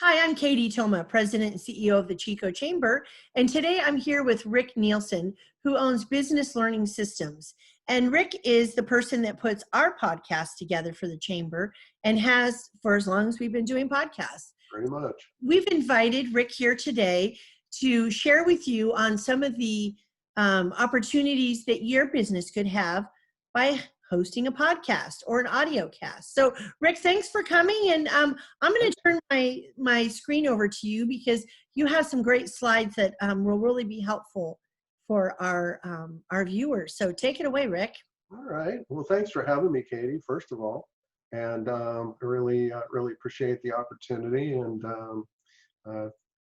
Hi, I'm Katie Toma, President and CEO of the Chico Chamber, and today I'm here with Rick Nielsen, who owns Business Learning Systems. And Rick is the person that puts our podcast together for the Chamber and has for as long as we've been doing podcasts. Pretty much. We've invited Rick here today to share with you on some of the opportunities that your business could have by hosting a podcast or an audio cast. So Rick, thanks for coming. And I'm going to turn my screen over to you because you have some great slides that will really be helpful for our viewers. So take it away, Rick. All right. Well, thanks for having me, Katie, first of all. And I really appreciate the opportunity and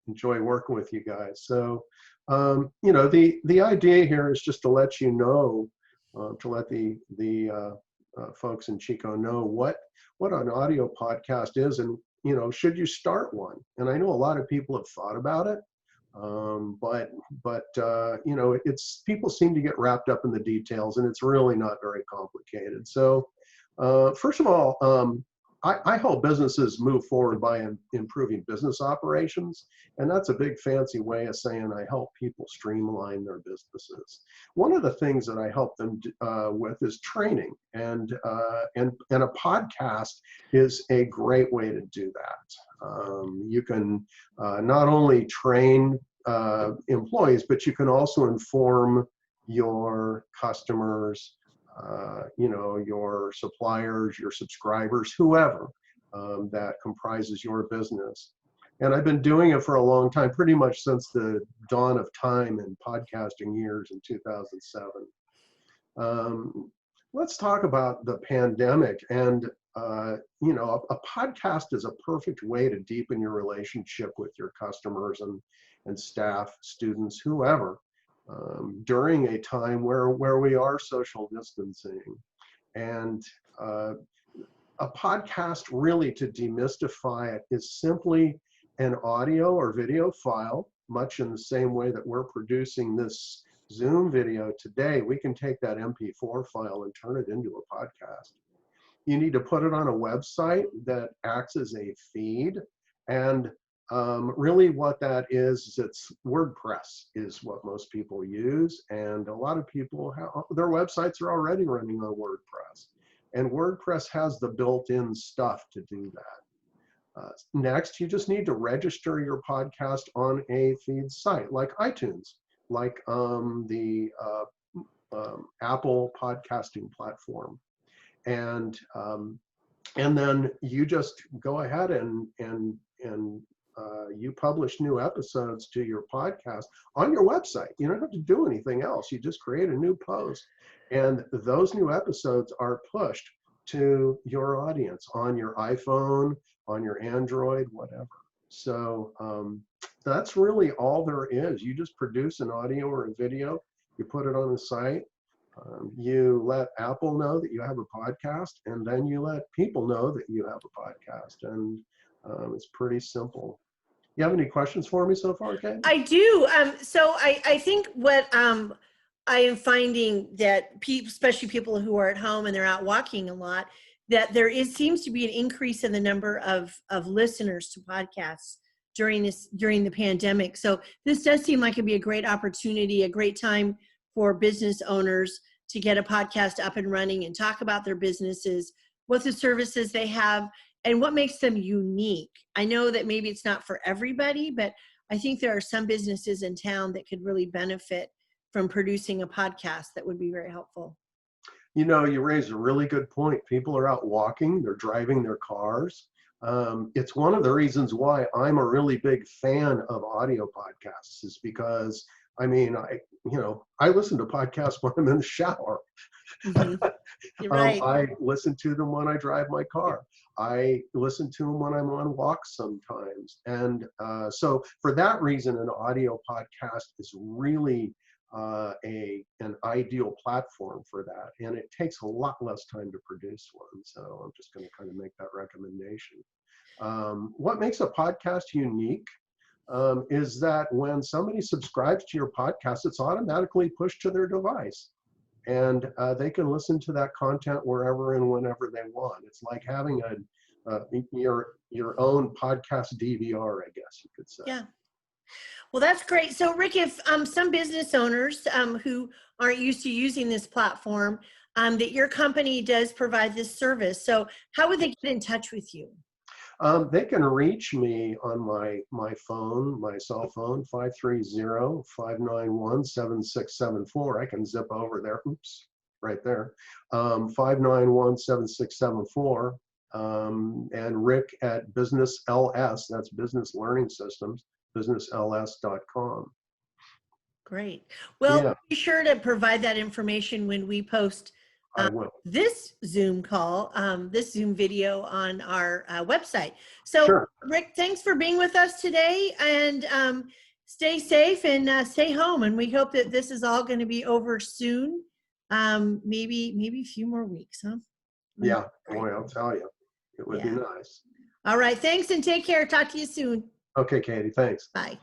enjoy working with you guys. So, the idea here is just to let you know, to let the folks in Chico know what an audio podcast is, and should you start one? And I know a lot of people have thought about it, but it's people seem to get wrapped up in the details, and it's really not very complicated. So, first of all, I help businesses move forward by improving business operations, and that's a big fancy way of saying I help people streamline their businesses. One of the things that I help them with is training, and a podcast is a great way to do that. You can not only train employees, but you can also inform your customers, your suppliers, your subscribers, whoever that comprises your business. And I've been doing it for a long time, pretty much since the dawn of time in podcasting years in 2007. Let's talk about the pandemic. And, a podcast is a perfect way to deepen your relationship with your customers and staff, students, whoever. During a time where we are social distancing. And a podcast, really, to demystify it, is simply an audio or video file, much in the same way that we're producing this Zoom video today. We can take that MP4 file and turn it into a podcast. You need to put it on a website that acts as a feed, and really what that is it's WordPress is what most people use, and a lot of people their websites are already running on WordPress, and WordPress has the built-in stuff to do that. Next, you just need to register your podcast on a feed site like iTunes, like the Apple podcasting platform, and then you just go ahead and you publish new episodes to your podcast on your website. You don't have to do anything else. You just create a new post, and those new episodes are pushed to your audience on your iPhone, on your Android, whatever. So that's really all there is. You just produce an audio or a video, you put it on the site, you let Apple know that you have a podcast, and then you let people know that you have a podcast. And it's pretty simple. You have any questions for me so far, Kate? I do. So I think what I am finding that people, especially people who are at home and they're out walking a lot, that seems to be an increase in the number of listeners to podcasts during the pandemic. So this does seem like it'd be a great opportunity, a great time for business owners to get a podcast up and running and talk about their businesses, what the services they have, and what makes them unique. I know that maybe it's not for everybody, but I think there are some businesses in town that could really benefit from producing a podcast that would be very helpful. You raised a really good point. People are out walking, they're driving their cars. It's one of the reasons why I'm a really big fan of audio podcasts, is because I listen to podcasts when I'm in the shower. Mm-hmm. You're right. I listen to them when I drive my car. I listen to them when I'm on walks sometimes. And so for that reason, an audio podcast is really an ideal platform for that. And it takes a lot less time to produce one. So I'm just going to kind of make that recommendation. What makes a podcast unique is that when somebody subscribes to your podcast, it's automatically pushed to their device. And they can listen to that content wherever and whenever they want. It's like having your own podcast DVR, I guess you could say. Yeah. Well, that's great. So, Rick, if some business owners who aren't used to using this platform, that your company does provide this service, so how would they get in touch with you? They can reach me on my phone, my cell phone, 530-591-7674. I can zip over there. Oops, right there. 591-7674. And Rick at Business LS, that's Business Learning Systems, businessls.com. Great. Well, Yeah, be sure to provide that information when we post I will. this Zoom call, this Zoom video on our website. So, Sure. Rick, thanks for being with us today, and stay safe and stay home. And we hope that this is all going to be over soon. Maybe a few more weeks, huh? Yeah, boy, I'll tell you, it would be Yeah. nice. All right. Thanks and take care. Talk to you soon. Okay, Katie, thanks. Bye.